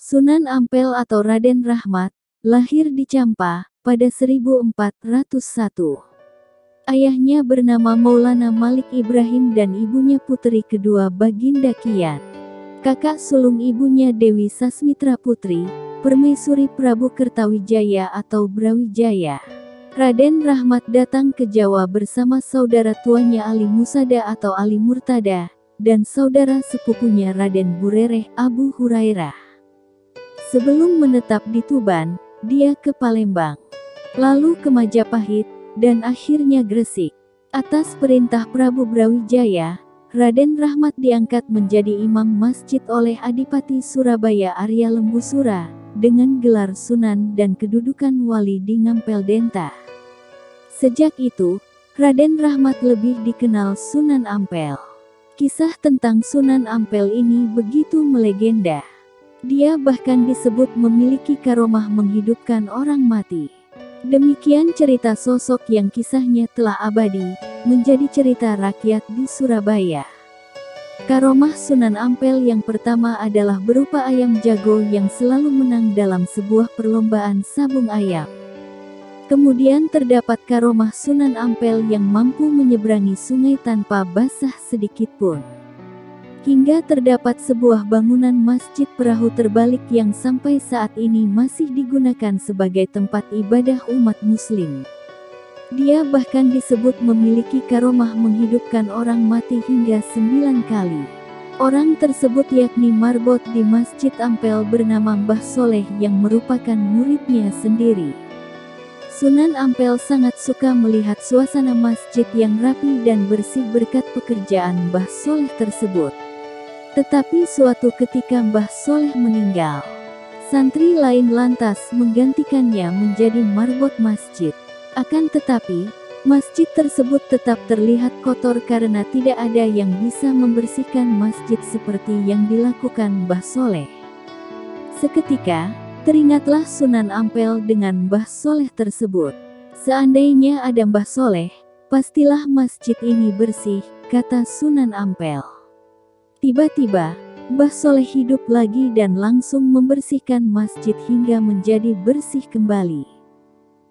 Sunan Ampel atau Raden Rahmat, lahir di Campa, pada 1401. Ayahnya bernama Maulana Malik Ibrahim dan ibunya putri kedua Baginda Kian. Kakak sulung ibunya Dewi Sasmitra Putri, Permaisuri Prabu Kertawijaya atau Brawijaya. Raden Rahmat datang ke Jawa bersama saudara tuanya Ali Musada atau Ali Murtada, dan saudara sepupunya Raden Burereh Abu Hurairah. Sebelum menetap di Tuban, dia ke Palembang, lalu ke Majapahit, dan akhirnya Gresik. Atas perintah Prabu Brawijaya, Raden Rahmat diangkat menjadi imam masjid oleh Adipati Surabaya Arya Lembusura, dengan gelar Sunan dan kedudukan wali di Ngampel Denta. Sejak itu, Raden Rahmat lebih dikenal Sunan Ampel. Kisah tentang Sunan Ampel ini begitu melegenda. Dia bahkan disebut memiliki karomah menghidupkan orang mati. Demikian cerita sosok yang kisahnya telah abadi, menjadi cerita rakyat di Surabaya. Karomah Sunan Ampel yang pertama adalah berupa ayam jago yang selalu menang dalam sebuah perlombaan sabung ayam. Kemudian terdapat karomah Sunan Ampel yang mampu menyeberangi sungai tanpa basah sedikit pun. Hingga terdapat sebuah bangunan masjid perahu terbalik yang sampai saat ini masih digunakan sebagai tempat ibadah umat muslim. Dia bahkan disebut memiliki karomah menghidupkan orang mati hingga 9 kali. Orang tersebut yakni marbot di Masjid Ampel bernama Mbah Soleh yang merupakan muridnya sendiri. Sunan Ampel sangat suka melihat suasana masjid yang rapi dan bersih berkat pekerjaan Mbah Soleh tersebut. Tetapi suatu ketika Mbah Soleh meninggal, santri lain lantas menggantikannya menjadi marbot masjid. Akan tetapi, masjid tersebut tetap terlihat kotor karena tidak ada yang bisa membersihkan masjid seperti yang dilakukan Mbah Soleh. Seketika, teringatlah Sunan Ampel dengan Mbah Soleh tersebut. Seandainya ada Mbah Soleh, pastilah masjid ini bersih, kata Sunan Ampel. Tiba-tiba, Mbah Soleh hidup lagi dan langsung membersihkan masjid hingga menjadi bersih kembali.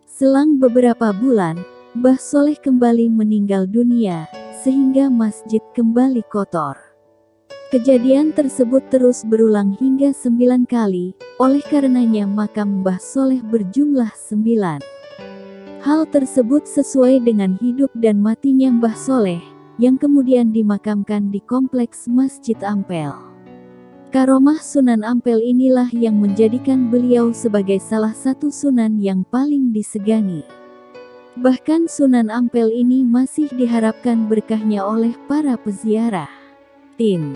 Selang beberapa bulan, Mbah Soleh kembali meninggal dunia, sehingga masjid kembali kotor. Kejadian tersebut terus berulang hingga 9 kali, oleh karenanya makam Mbah Soleh berjumlah 9. Hal tersebut sesuai dengan hidup dan matinya Mbah Soleh, yang kemudian dimakamkan di kompleks Masjid Ampel. Karomah Sunan Ampel inilah yang menjadikan beliau sebagai salah satu sunan yang paling disegani. Bahkan Sunan Ampel ini masih diharapkan berkahnya oleh para peziarah. Tim